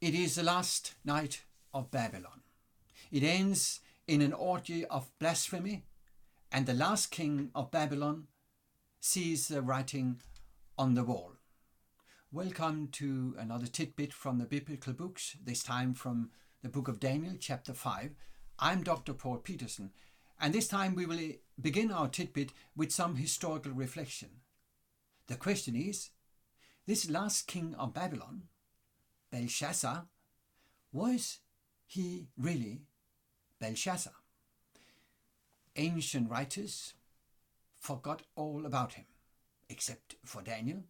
It is the last night of Babylon. It ends in an orgy of blasphemy, and the last king of Babylon sees the writing on the wall. Welcome to another tidbit from the biblical books, this time from the book of Daniel, chapter 5. I'm Dr. Paul Peterson, and this time we will begin our tidbit with some historical reflection. The question is, this last king of Babylon, Belshazzar, was he really Belshazzar? Ancient writers forgot all about him, except for Daniel.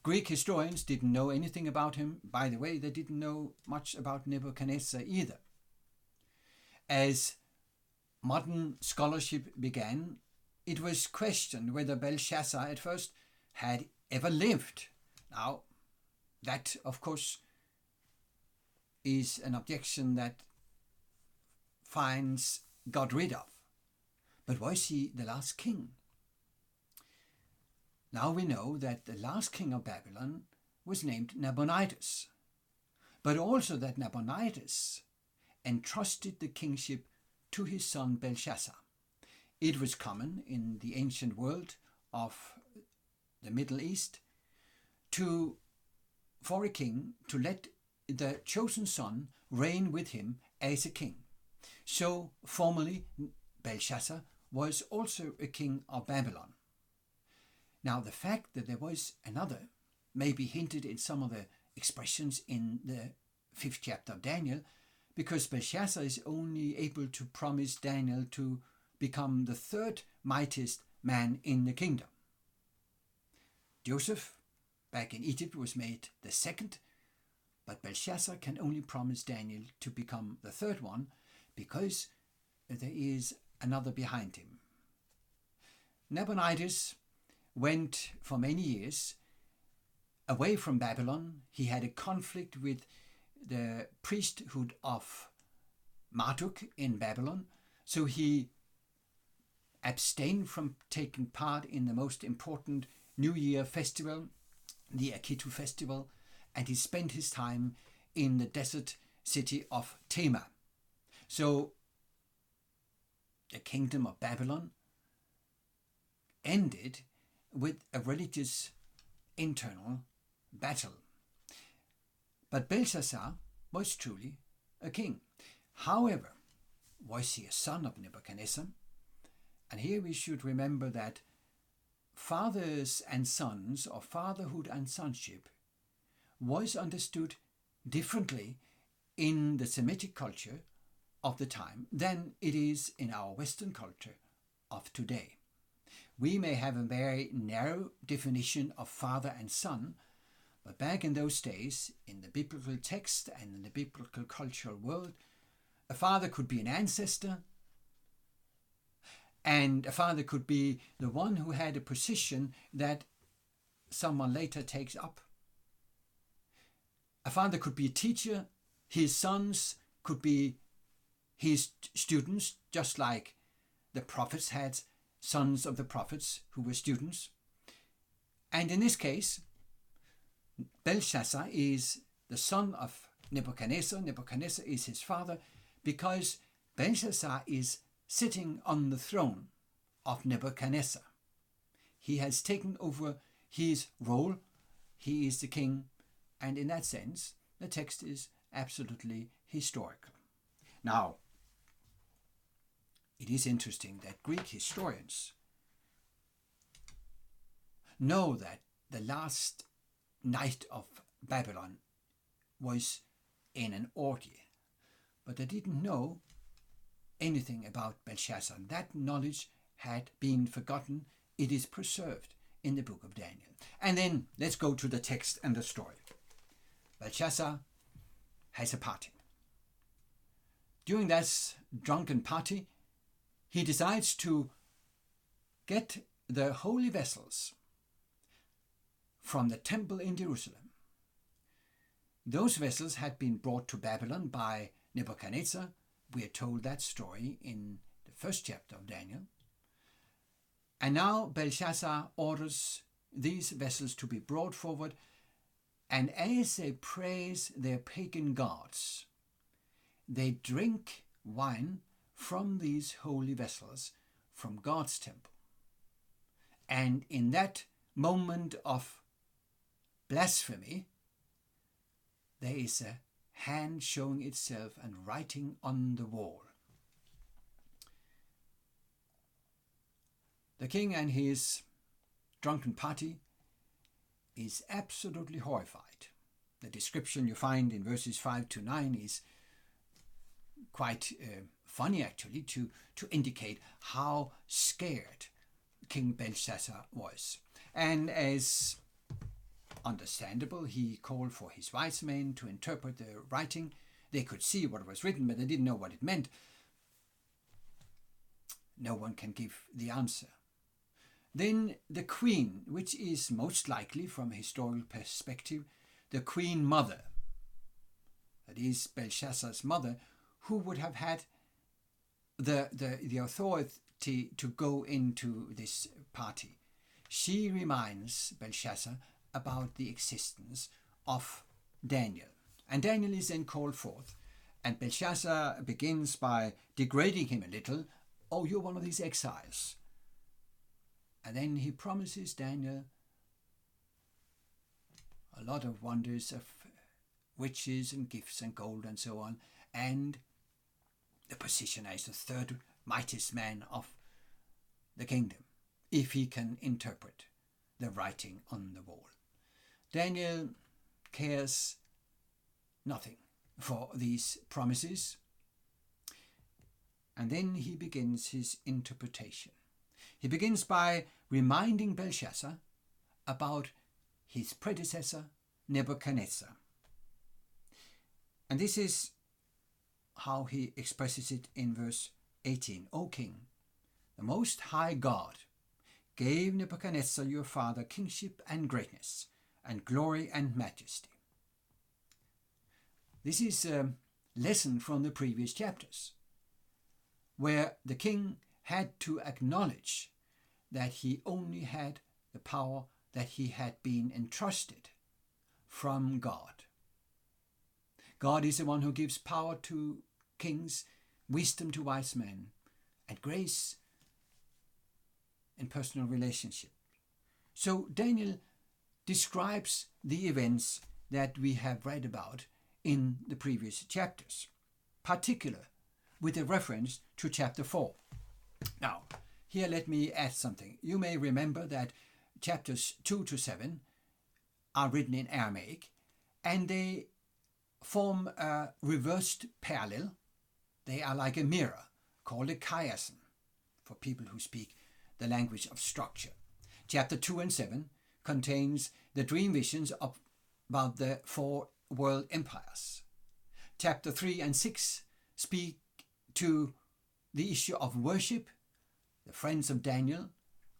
Greek historians didn't know anything about him. By the way, they didn't know much about Nebuchadnezzar either. As modern scholarship began, it was questioned whether Belshazzar at first had ever lived. Now, that, of course, is an objection that finds got rid of. But was he the last king? Now we know that the last king of Babylon was named Nabonidus, but also that Nabonidus entrusted the kingship to his son Belshazzar. It was common in the ancient world of the Middle East for a king to let the chosen son reign with him as a king. So formally, Belshazzar was also a king of Babylon. Now, the fact that there was another may be hinted in some of the expressions in the 5th chapter of Daniel, because Belshazzar is only able to promise Daniel to become the third mightiest man in the kingdom. Joseph, back in Egypt, was made the second, but Belshazzar can only promise Daniel to become the third one because there is another behind him. Nabonidus went for many years away from Babylon. He had a conflict with the priesthood of Marduk in Babylon, so he abstained from taking part in the most important New Year festival, the Akitu festival, and he spent his time in the desert city of Tema. So the kingdom of Babylon ended with a religious internal battle. But Belshazzar was truly a king. However, was he a son of Nebuchadnezzar? And here we should remember that fathers and sons, or fatherhood and sonship, was understood differently in the Semitic culture of the time than it is in our Western culture of today. We may have a very narrow definition of father and son, but back in those days, in the biblical text and in the biblical cultural world, a father could be an ancestor, and a father could be the one who had a position that someone later takes up. A father could be a teacher. His sons could be his students, just like the prophets had sons of the prophets who were students. And in this case, Belshazzar is the son of Nebuchadnezzar. Nebuchadnezzar is his father, because Belshazzar is sitting on the throne of Nebuchadnezzar. He has taken over his role. He is the king, and in that sense, the text is absolutely historical. Now, it is interesting that Greek historians know that the last night of Babylon was in an orgy, but they didn't know anything about Belshazzar. That knowledge had been forgotten. It is preserved in the book of Daniel. And then let's go to the text and the story. Belshazzar has a party. During that drunken party, he decides to get the holy vessels from the temple in Jerusalem. Those vessels had been brought to Babylon by Nebuchadnezzar. We are told that story in the 1st chapter of Daniel. And now Belshazzar orders these vessels to be brought forward And as they praise their pagan gods, they drink wine from these holy vessels from God's temple. And in that moment of blasphemy, there is a hand showing itself and writing on the wall. The king and his drunken party is absolutely horrified. The description you find in verses 5 to 9 is quite funny, actually, to indicate how scared King Belshazzar was. And as understandable, he called for his wise men to interpret the writing. They could see what was written, but they didn't know what it meant. No one can give the answer. Then the queen, which is most likely, from a historical perspective, the queen mother, that is Belshazzar's mother, who would have had the authority to go into this party. She reminds Belshazzar about the existence of Daniel. And Daniel is then called forth, and Belshazzar begins by degrading him a little. Oh, you're one of these exiles. And then he promises Daniel a lot of wonders of riches and gifts and gold and so on, and the position as the third mightiest man of the kingdom, if he can interpret the writing on the wall. Daniel cares nothing for these promises, and then he begins his interpretation. He begins by reminding Belshazzar about his predecessor, Nebuchadnezzar. And this is how he expresses it in verse 18. O king, the Most High God gave Nebuchadnezzar your father kingship and greatness, and glory and majesty. This is a lesson from the previous chapters, where the king had to acknowledge that he only had the power that he had been entrusted from God. God is the one who gives power to kings, wisdom to wise men, and grace in personal relationship. So Daniel describes the events that we have read about in the previous chapters, particularly with a reference to chapter 4. Now, here let me add something. You may remember that chapters 2 to 7 are written in Aramaic, and they form a reversed parallel. They are like a mirror, called a chiasm, for people who speak the language of structure. Chapter 2 and 7 contains the dream visions about the 4 world empires. Chapter 3 and 6 speak to the issue of worship. The friends of Daniel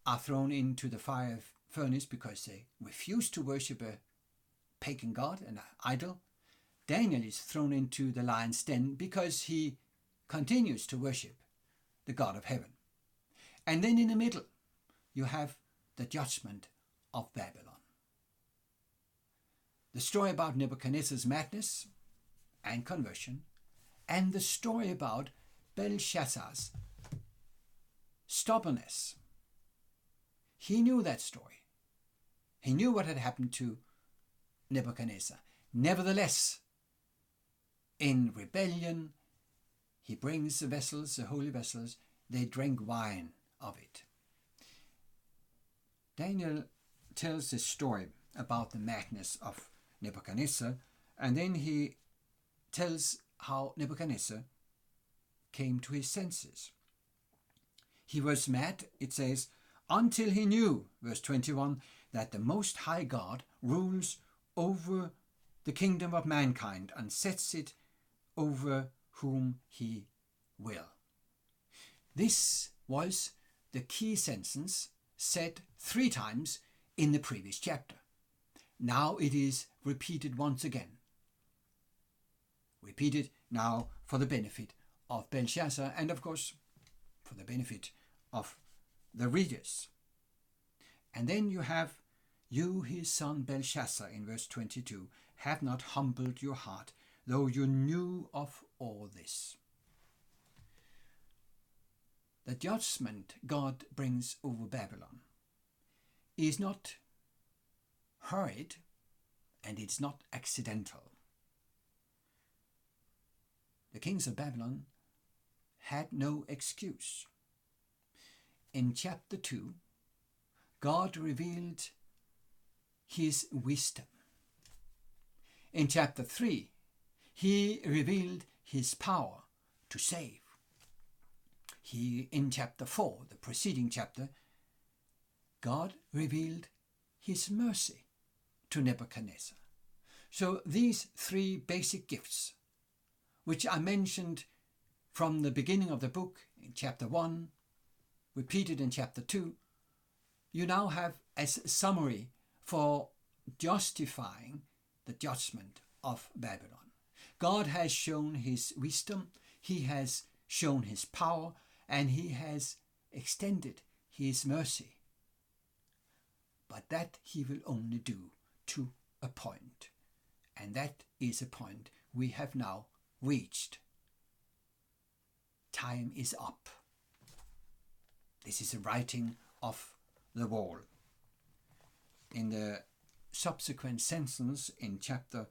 are thrown into the fire furnace because they refuse to worship a pagan god, an idol. Daniel is thrown into the lion's den because he continues to worship the God of heaven. And then in the middle, you have the judgment of Babylon. The story about Nebuchadnezzar's madness and conversion, and the story about Belshazzar's stubbornness. He knew that story. He knew what had happened to Nebuchadnezzar. Nevertheless, in rebellion, he brings the vessels, the holy vessels, they drank wine of it. Daniel tells this story about the madness of Nebuchadnezzar, and then he tells how Nebuchadnezzar came to his senses. He was mad, it says, until he knew, verse 21, that the Most High God rules over the kingdom of mankind and sets it over whom he will. This was the key sentence said 3 times in the previous chapter. Now it is repeated once again. Repeated now for the benefit of Belshazzar and, of course, for the benefit of the readers. And then you have You, his son Belshazzar, in verse 22, have not humbled your heart, though you knew of all this. The judgment God brings over Babylon is not hurried, and it's not accidental. The kings of Babylon had no excuse. In chapter 2, God revealed his wisdom. In chapter 3, he revealed his power to save. In chapter 4, the preceding chapter, God revealed his mercy to Nebuchadnezzar. So these three basic gifts, which I mentioned from the beginning of the book in chapter 1, repeated in chapter 2, you now have as a summary for justifying the judgment of Babylon. God has shown his wisdom, he has shown his power, and he has extended his mercy. But that he will only do to a point, and that is a point we have now reached. Time is up. This is a writing of the wall. In the subsequent sentence in chapter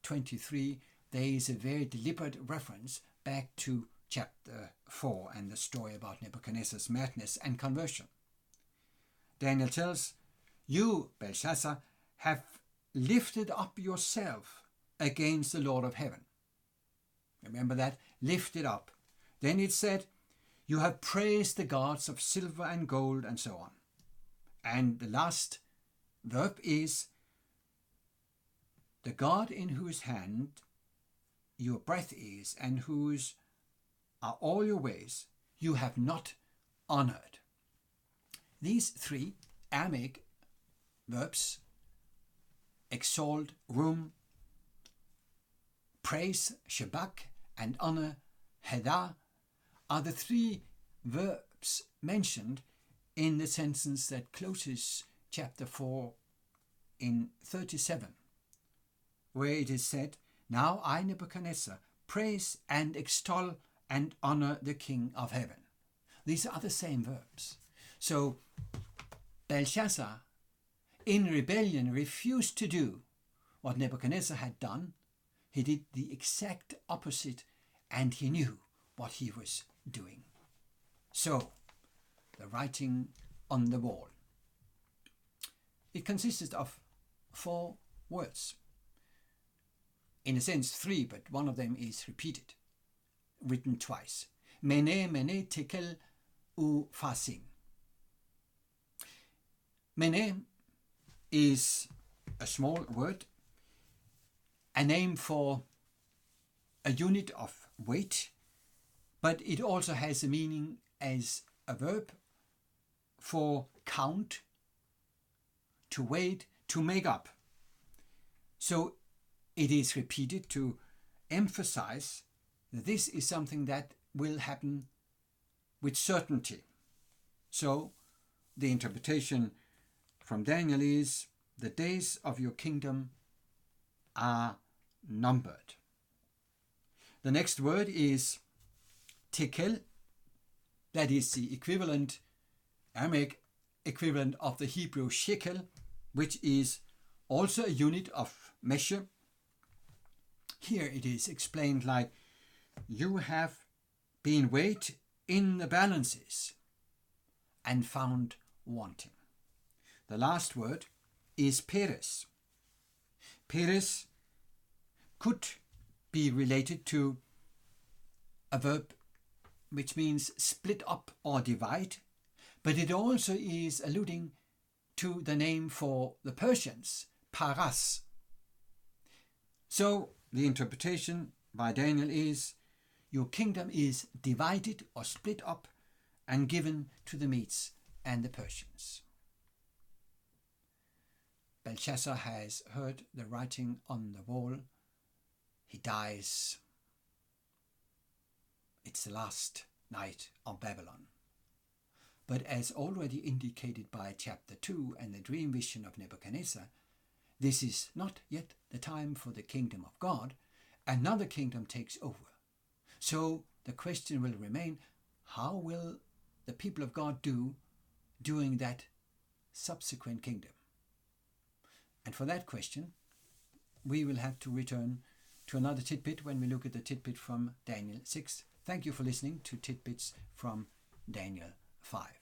23, there is a very deliberate reference back to chapter 4 and the story about Nebuchadnezzar's madness and conversion. Daniel tells, you, Belshazzar, have lifted up yourself against the Lord of heaven. Remember that? Lifted up. Then it said, you have praised the gods of silver and gold and so on. And the last verb is, the God in whose hand your breath is and whose are all your ways, you have not honored. These three Aramaic verbs, exalt, room, praise, shabak, and honor, hedah, are the three verbs mentioned in the sentence that closes chapter 4 in 37, where it is said, now I, Nebuchadnezzar, praise and extol and honor the King of heaven. These are the same verbs. So Belshazzar, in rebellion, refused to do what Nebuchadnezzar had done. He did the exact opposite, and he knew what he was doing. So, the writing on the wall. It consisted of 4 words. In a sense 3, but one of them is repeated, written twice. Mene, mene, tekel, upharsin. Mene is a small word, a name for a unit of weight, but it also has a meaning as a verb for count, to weight, to make up. So it is repeated to emphasize that this is something that will happen with certainty. So the interpretation from Daniel is, the days of your kingdom are numbered. The next word is tekel. That is the equivalent, Aramaic equivalent of the Hebrew shekel, which is also a unit of measure. Here it is explained like, you have been weighed in the balances and found wanting. The last word is peres. Peres could be related to a verb which means split up or divide, but it also is alluding to the name for the Persians, Paras. So the interpretation by Daniel is, your kingdom is divided or split up and given to the Medes and the Persians. Belshazzar has heard the writing on the wall. He dies. It's the last night of Babylon. But as already indicated by chapter 2 and the dream vision of Nebuchadnezzar, this is not yet the time for the kingdom of God. Another kingdom takes over. So the question will remain, how will the people of God do during that subsequent kingdom? And for that question, we will have to return to another tidbit when we look at the tidbit from Daniel 6. Thank you for listening to Tidbits from Daniel 5.